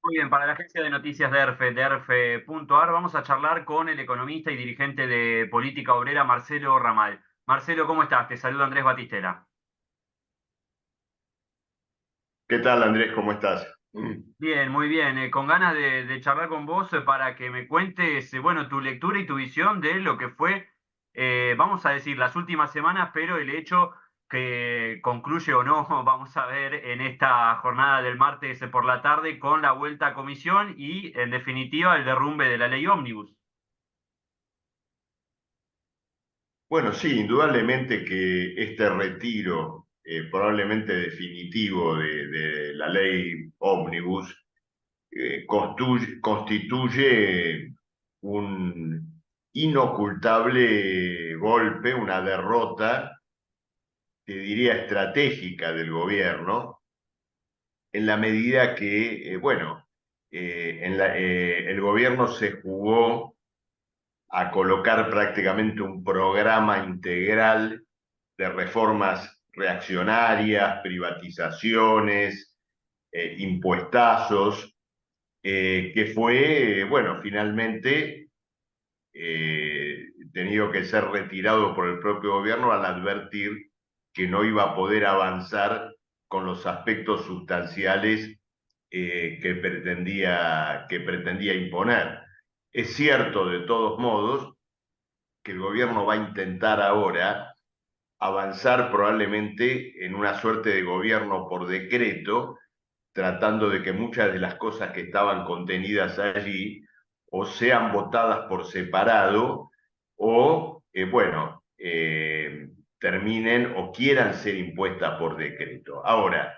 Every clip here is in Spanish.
Muy bien, para la agencia de noticias de ERFE.ar, vamos a charlar con el economista y dirigente de política obrera Marcelo Ramal. Marcelo, ¿cómo estás? Te saluda Andrés Batistela. ¿Qué tal, Andrés? ¿Cómo estás? Bien, muy bien. Con ganas de charlar con vos para que me cuentes, bueno, tu lectura y tu visión de lo que fue, vamos a decir, las últimas semanas, pero el hecho que concluye o no, vamos a ver en esta jornada del martes por la tarde con la vuelta a comisión y, en definitiva, el derrumbe de la ley Ómnibus. Bueno, sí, indudablemente que este retiro, probablemente definitivo de la ley Ómnibus, constituye un inocultable golpe, una derrota, te diría, estratégica del gobierno, en la medida que, bueno, el gobierno se jugó a colocar prácticamente un programa integral de reformas reaccionarias, privatizaciones, impuestazos, que fue, bueno, finalmente tenido que ser retirado por el propio gobierno al advertir que no iba a poder avanzar con los aspectos sustanciales que pretendía imponer. Es cierto, de todos modos, que el gobierno va a intentar ahora avanzar probablemente en una suerte de gobierno por decreto, tratando de que muchas de las cosas que estaban contenidas allí o sean votadas por separado o, terminen o quieran ser impuestas por decreto. Ahora,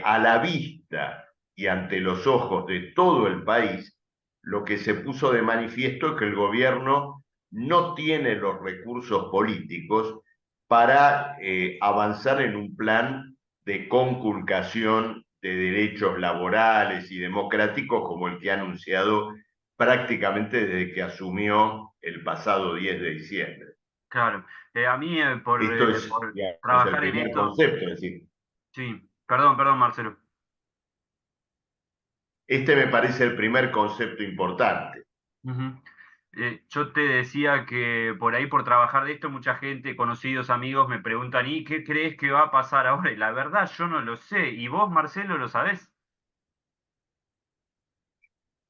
a la vista y ante los ojos de todo el país, lo que se puso de manifiesto es que el gobierno no tiene los recursos políticos para avanzar en un plan de conculcación de derechos laborales y democráticos como el que ha anunciado prácticamente desde que asumió el pasado 10 de diciembre. Claro. A mí, Esto es, por digamos, el trabajar en primer esto, concepto, es decir, sí, perdón, perdón, Marcelo. este me parece el primer concepto importante. Ujú. Yo te decía que por ahí, por trabajar de esto, mucha gente, conocidos, amigos, me preguntan, ¿y qué crees que va a pasar ahora? Y la verdad, yo no lo sé. ¿Y vos, Marcelo, lo sabés?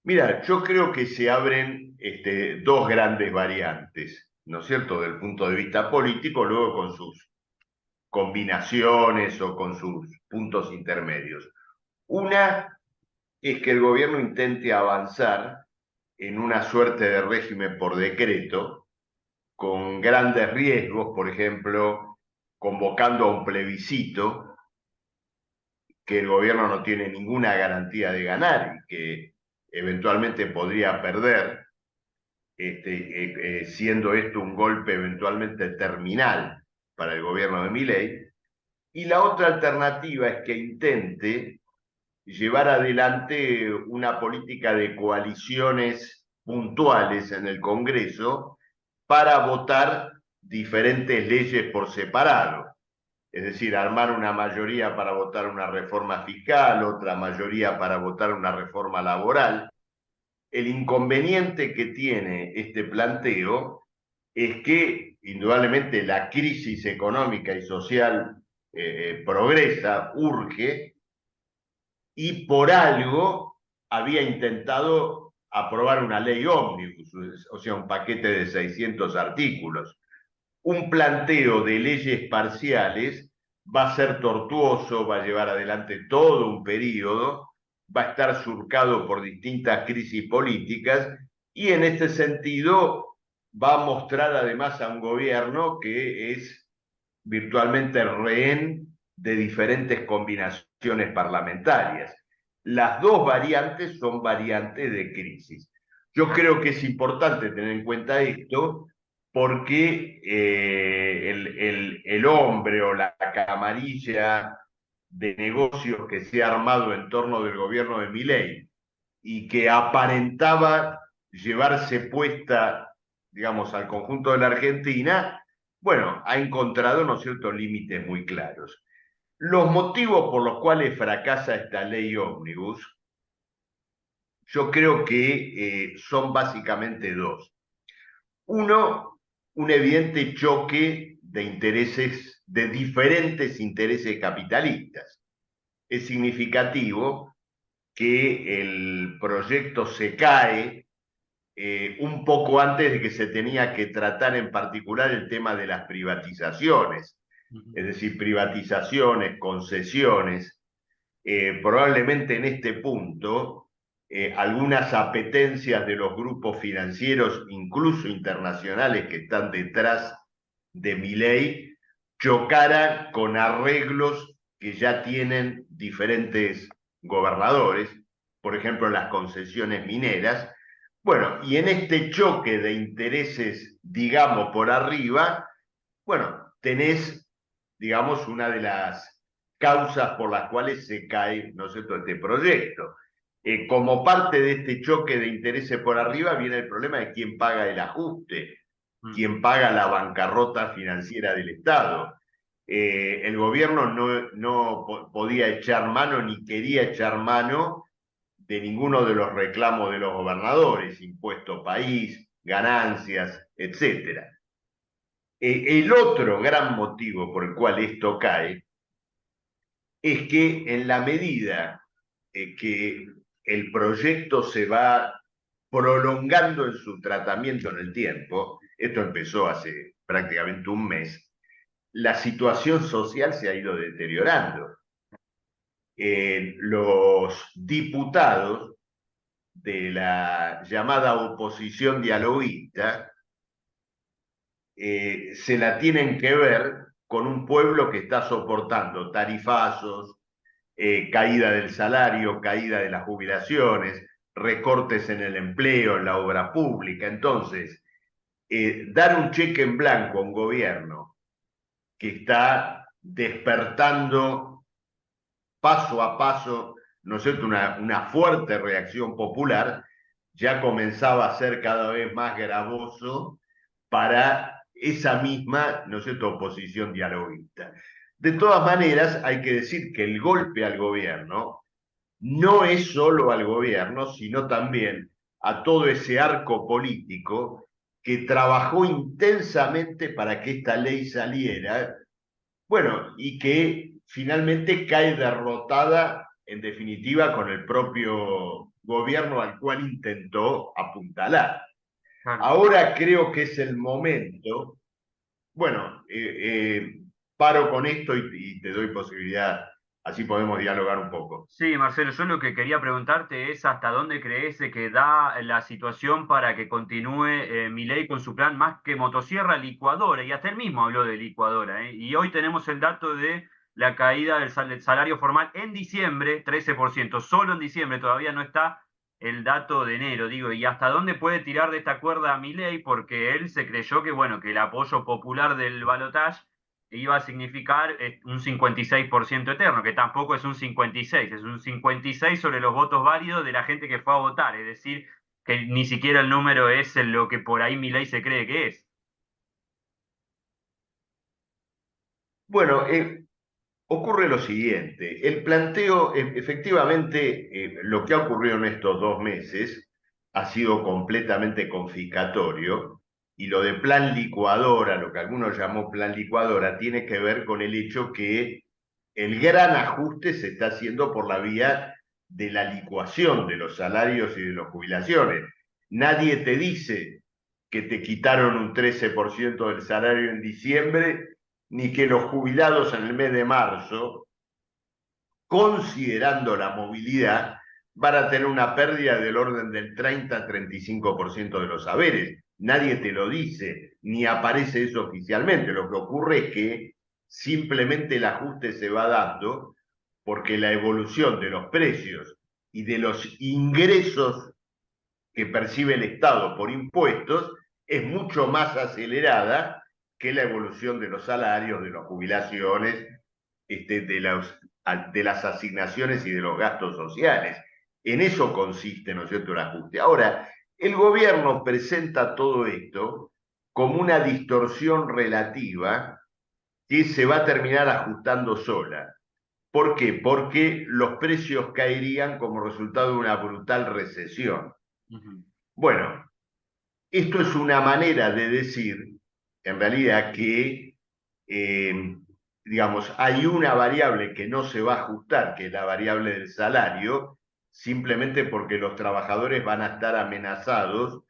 Mira, yo creo que se abren dos grandes variantes, ¿no es cierto?, del punto de vista político, luego con sus combinaciones o con sus puntos intermedios. Una es que el gobierno intente avanzar en una suerte de régimen por decreto, con grandes riesgos, por ejemplo, convocando a un plebiscito que el gobierno no tiene ninguna garantía de ganar y que eventualmente podría perder, siendo esto un golpe eventualmente terminal para el gobierno de Milei. Y la otra alternativa es que intente llevar adelante una política de coaliciones puntuales en el Congreso para votar diferentes leyes por separado. Es decir, armar una mayoría para votar una reforma fiscal, otra mayoría para votar una reforma laboral. El inconveniente que tiene este planteo es que indudablemente la crisis económica y social progresa, urge, y por algo había intentado aprobar una ley ómnibus, o sea, un paquete de 600 artículos. Un planteo de leyes parciales va a ser tortuoso, va a llevar adelante todo un periodo, va a estar surcado por distintas crisis políticas y en este sentido va a mostrar además a un gobierno que es virtualmente rehén de diferentes combinaciones parlamentarias. Las dos variantes son variantes de crisis. Yo creo que es importante tener en cuenta esto porque el hombre o la camarilla de negocios que se ha armado en torno del gobierno de Milei y que aparentaba llevarse puesta, digamos, al conjunto de la Argentina, bueno, ha encontrado, ¿no es cierto?, límites muy claros. Los motivos por los cuales fracasa esta ley ómnibus yo creo que son básicamente dos. Uno, un evidente choque de intereses, de diferentes intereses capitalistas. Es significativo que el proyecto se cae un poco antes de que se tenía que tratar en particular el tema de las privatizaciones, es decir, privatizaciones, concesiones. Probablemente en este punto algunas apetencias de los grupos financieros, incluso internacionales, que están detrás de Milei, chocaran con arreglos que ya tienen diferentes gobernadores, por ejemplo, las concesiones mineras. Bueno, y en este choque de intereses, digamos, por arriba, bueno, tenés, digamos, una de las causas por las cuales se cae, ¿no es cierto?, este proyecto. Como parte de este choque de intereses por arriba viene el problema de quién paga el ajuste, quién paga la bancarrota financiera del Estado. El gobierno no podía echar mano ni quería echar mano de ninguno de los reclamos de los gobernadores, impuesto país, ganancias, etcétera. El otro gran motivo por el cual esto cae es que en la medida que el proyecto se va prolongando en su tratamiento en el tiempo, esto empezó hace prácticamente un mes, la situación social se ha ido deteriorando. Los diputados de la llamada oposición dialoguista se la tienen que ver con un pueblo que está soportando tarifazos, caída del salario, caída de las jubilaciones, recortes en el empleo, en la obra pública. Entonces, dar un cheque en blanco a un gobierno que está despertando paso a paso, ¿no es cierto?, una fuerte reacción popular, ya comenzaba a ser cada vez más gravoso para esa misma, ¿no es cierto?, oposición dialoguista. De todas maneras, hay que decir que el golpe al gobierno no es solo al gobierno, sino también a todo ese arco político que trabajó intensamente para que esta ley saliera, bueno, y que finalmente cae derrotada, en definitiva, con el propio gobierno al cual intentó apuntalar. Claro. Ahora creo que es el momento, bueno, paro con esto y te doy posibilidad, así podemos dialogar un poco. Sí, Marcelo, yo lo que quería preguntarte es hasta dónde crees que da la situación para que continúe Milei con su plan más que motosierra, licuadora, y hasta él mismo habló de licuadora, ¿eh? Y hoy tenemos el dato de la caída del salario formal en diciembre, 13%, solo en diciembre, todavía no está el dato de enero, digo, y hasta dónde puede tirar de esta cuerda Milei, porque él se creyó que, bueno, que el apoyo popular del balotaje iba a significar un 56% eterno, que tampoco es un 56, es un 56 sobre los votos válidos de la gente que fue a votar, es decir, que ni siquiera el número es lo que por ahí Milei se cree que es. Bueno, ocurre lo siguiente, el planteo, efectivamente, lo que ha ocurrido en estos 2 meses ha sido completamente confiscatorio y lo de plan licuadora, lo que algunos llamó plan licuadora, tiene que ver con el hecho que el gran ajuste se está haciendo por la vía de la licuación de los salarios y de las jubilaciones. Nadie te dice que te quitaron un 13% del salario en diciembre, ni que los jubilados en el mes de marzo, considerando la movilidad, van a tener una pérdida del orden del 30-35% de los saberes. Nadie te lo dice, ni aparece eso oficialmente. Lo que ocurre es que simplemente el ajuste se va dando porque la evolución de los precios y de los ingresos que percibe el Estado por impuestos es mucho más acelerada que la evolución de los salarios, de las jubilaciones, de las asignaciones y de los gastos sociales. En eso consiste, ¿no es cierto?, el ajuste. Ahora, el gobierno presenta todo esto como una distorsión relativa que se va a terminar ajustando sola. ¿Por qué? Porque los precios caerían como resultado de una brutal recesión. Ujú. Bueno, esto es una manera de decir, en realidad, que, eh, digamos, hay una variable que no se va a ajustar, que es la variable del salario, simplemente porque los trabajadores van a estar amenazados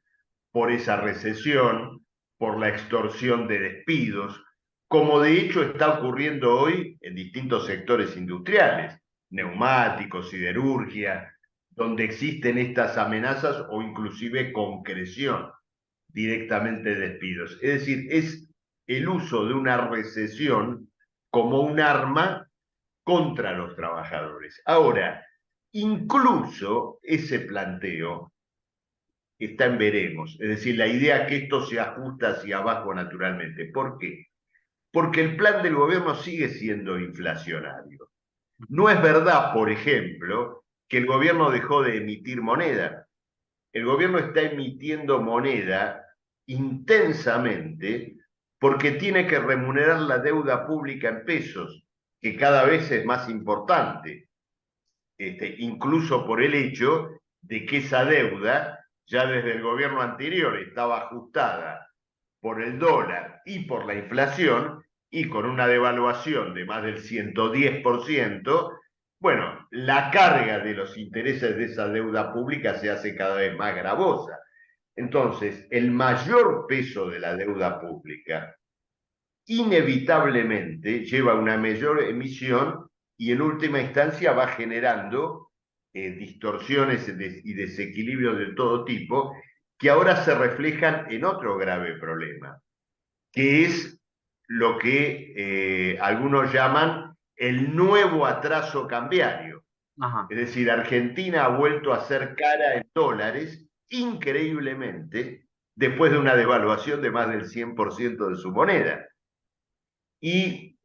por esa recesión, por la extorsión de despidos, como de hecho está ocurriendo hoy en distintos sectores industriales, neumáticos, siderurgia, donde existen estas amenazas o inclusive concreción directamente de despidos. Es decir, es el uso de una recesión como un arma contra los trabajadores. Ahora, incluso ese planteo está en veremos. Es decir, la idea que esto se ajusta hacia abajo naturalmente. ¿Por qué? Porque el plan del gobierno sigue siendo inflacionario. No es verdad, por ejemplo, que el gobierno dejó de emitir moneda. El gobierno está emitiendo moneda intensamente porque tiene que remunerar la deuda pública en pesos, que cada vez es más importante, incluso por el hecho de que esa deuda ya desde el gobierno anterior estaba ajustada por el dólar y por la inflación, y con una devaluación de más del 110%, bueno, la carga de los intereses de esa deuda pública se hace cada vez más gravosa. Entonces, el mayor peso de la deuda pública inevitablemente lleva a una mayor emisión y en última instancia va generando distorsiones y desequilibrios de todo tipo que ahora se reflejan en otro grave problema, que es lo que algunos llaman el nuevo atraso cambiario. Ajá. Es decir, Argentina ha vuelto a ser cara en dólares increíblemente después de una devaluación de más del 100% de su moneda. Y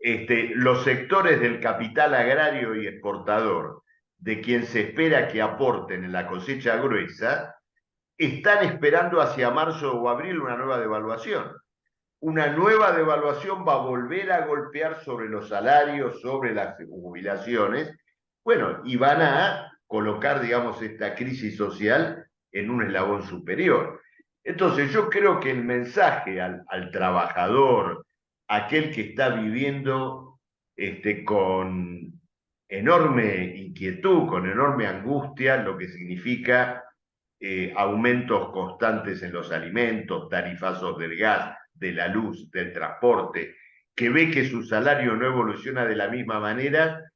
los sectores del capital agrario y exportador, de quien se espera que aporten en la cosecha gruesa, están esperando hacia marzo o abril una nueva devaluación. Una nueva devaluación va a volver a golpear sobre los salarios, sobre las jubilaciones, bueno, y van a colocar, digamos, esta crisis social en un eslabón superior. Entonces, yo creo que el mensaje al trabajador, aquel que está viviendo con enorme inquietud, con enorme angustia, lo que significa aumentos constantes en los alimentos, tarifazos del gas, de la luz, del transporte, que ve que su salario no evoluciona de la misma manera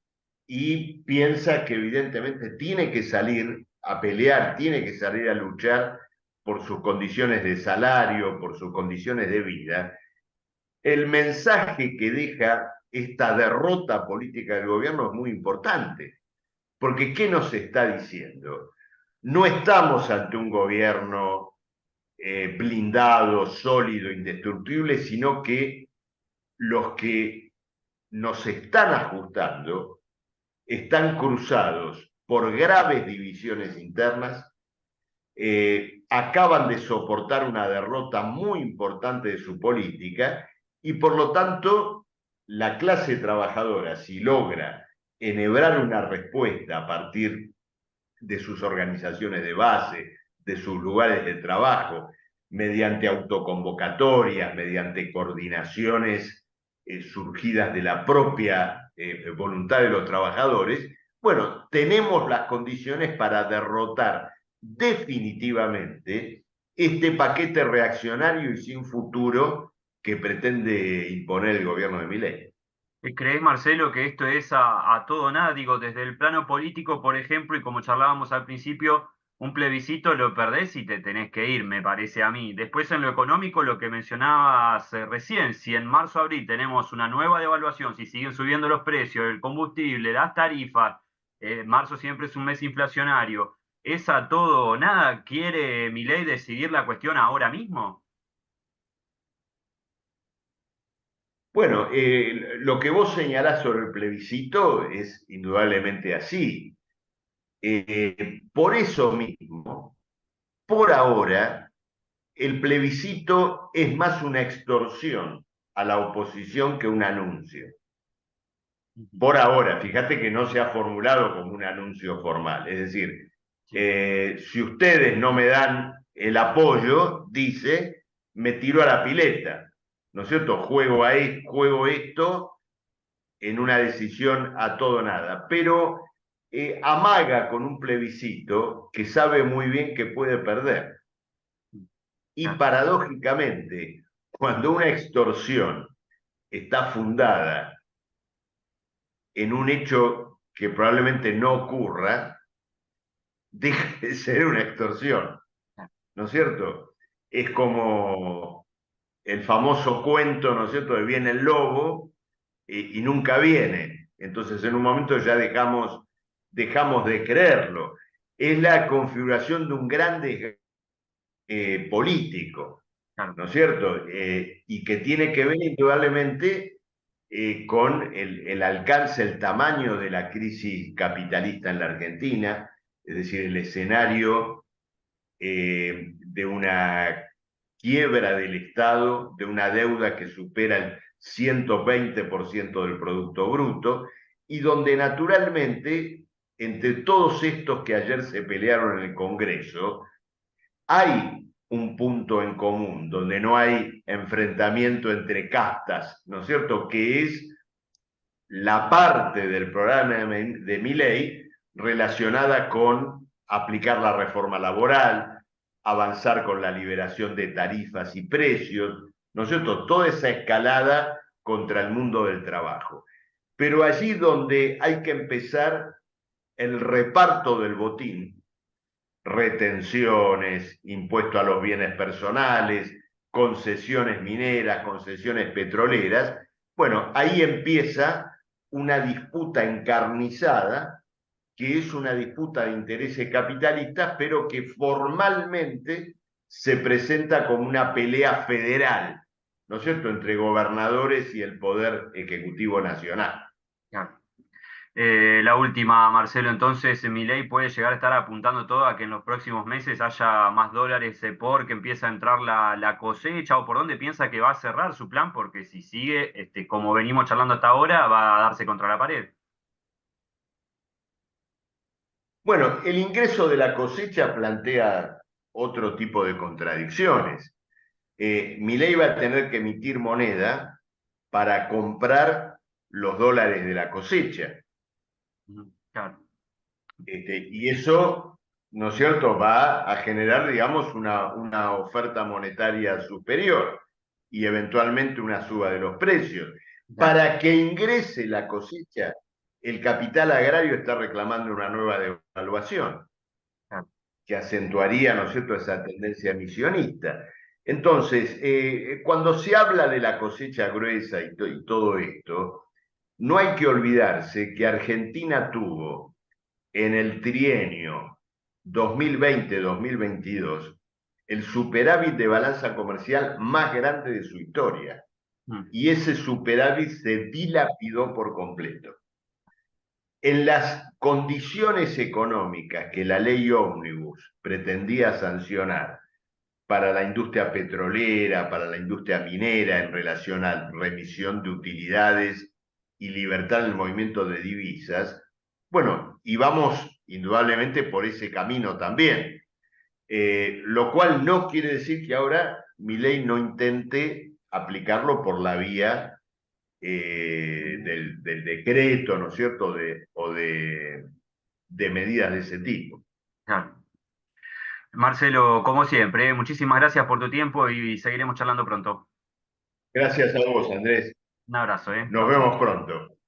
y piensa que evidentemente tiene que salir a pelear, tiene que salir a luchar por sus condiciones de salario, por sus condiciones de vida. El mensaje que deja esta derrota política del gobierno es muy importante, porque ¿qué nos está diciendo? No estamos ante un gobierno blindado, sólido, indestructible, sino que los que nos están ajustando están cruzados por graves divisiones internas, acaban de soportar una derrota muy importante de su política y por lo tanto la clase trabajadora, si logra enhebrar una respuesta a partir de sus organizaciones de base, de sus lugares de trabajo, mediante autoconvocatorias, mediante coordinaciones surgidas de la propia voluntad de los trabajadores, bueno, tenemos las condiciones para derrotar definitivamente este paquete reaccionario y sin futuro que pretende imponer el gobierno de Milei. ¿Crees, Marcelo, que esto es a todo o nada? Digo, desde el plano político, por ejemplo, y como charlábamos al principio, un plebiscito lo perdés y te tenés que ir, me parece a mí. Después, en lo económico, lo que mencionabas recién, si en marzo, abril tenemos una nueva devaluación, si siguen subiendo los precios, el combustible, las tarifas, marzo siempre es un mes inflacionario, ¿es a todo o nada? ¿Quiere Milei decidir la cuestión ahora mismo? Bueno, lo que vos señalás sobre el plebiscito es indudablemente así. Por eso mismo, por ahora, el plebiscito es más una extorsión a la oposición que un anuncio. Ujú. Por ahora, fíjate que no se ha formulado como un anuncio formal. Es decir, Sí, si ustedes no me dan el apoyo, dice, me tiro a la pileta. ¿No es cierto? Juego esto en una decisión a todo o nada. Pero amaga con un plebiscito que sabe muy bien que puede perder. Y claro, paradójicamente, cuando una extorsión está fundada en un hecho que probablemente no ocurra, deja de ser una extorsión, claro. ¿no es cierto? Es como el famoso cuento, ¿no es cierto?, de viene el lobo y nunca viene. Entonces en un momento ya dejamos de creerlo. Es la configuración de un gran desgaste político, Claro. ¿no es cierto? Y que tiene que ver indudablemente con el alcance, el tamaño de la crisis capitalista en la Argentina, es decir, el escenario de una quiebra del Estado, de una deuda que supera el 120% del Producto Bruto, y donde naturalmente, entre todos estos que ayer se pelearon en el Congreso, hay un punto en común, donde no hay enfrentamiento entre castas, ¿no es cierto? Que es la parte del programa de Milei relacionada con aplicar la reforma laboral, avanzar con la liberación de tarifas y precios, ¿no es cierto? Toda esa escalada contra el mundo del trabajo. Pero allí donde hay que empezar el reparto del botín, retenciones, impuesto a los bienes personales, concesiones mineras, concesiones petroleras, bueno, ahí empieza una disputa encarnizada, que es una disputa de intereses capitalistas, pero que formalmente se presenta como una pelea federal, ¿no es cierto?, entre gobernadores y el Poder Ejecutivo Nacional. Claro. La última, Marcelo, entonces Milei puede llegar a estar apuntando todo a que en los próximos meses haya más dólares porque empieza a entrar la cosecha o por dónde piensa que va a cerrar su plan, porque si sigue, como venimos charlando hasta ahora, va a darse contra la pared. Bueno, el ingreso de la cosecha plantea otro tipo de contradicciones. Milei va a tener que emitir moneda para comprar los dólares de la cosecha. Ujú. Claro, Y eso, ¿no es cierto?, va a generar, digamos, una oferta monetaria superior y eventualmente una suba de los precios. claro, Para que ingrese la cosecha, el capital agrario está reclamando una nueva devaluación claro. que acentuaría, ¿no es cierto?, esa tendencia emisionista. Entonces, cuando se habla de la cosecha gruesa y todo esto, no hay que olvidarse que Argentina tuvo en el trienio 2020-2022 el superávit de balanza comercial más grande de su historia. Mm. Y ese superávit se dilapidó por completo. En las condiciones económicas que la ley ómnibus pretendía sancionar para la industria petrolera, para la industria minera en relación a remisión de utilidades y libertad en el movimiento de divisas, bueno, y vamos indudablemente por ese camino también. Lo cual no quiere decir que ahora mi ley no intente aplicarlo por la vía del decreto, ¿no es cierto?, de medidas de ese tipo. Claro. Marcelo, como siempre, muchísimas gracias por tu tiempo y seguiremos charlando pronto. Gracias a vos, Andrés. Un abrazo, ¿eh? Nos vemos pronto.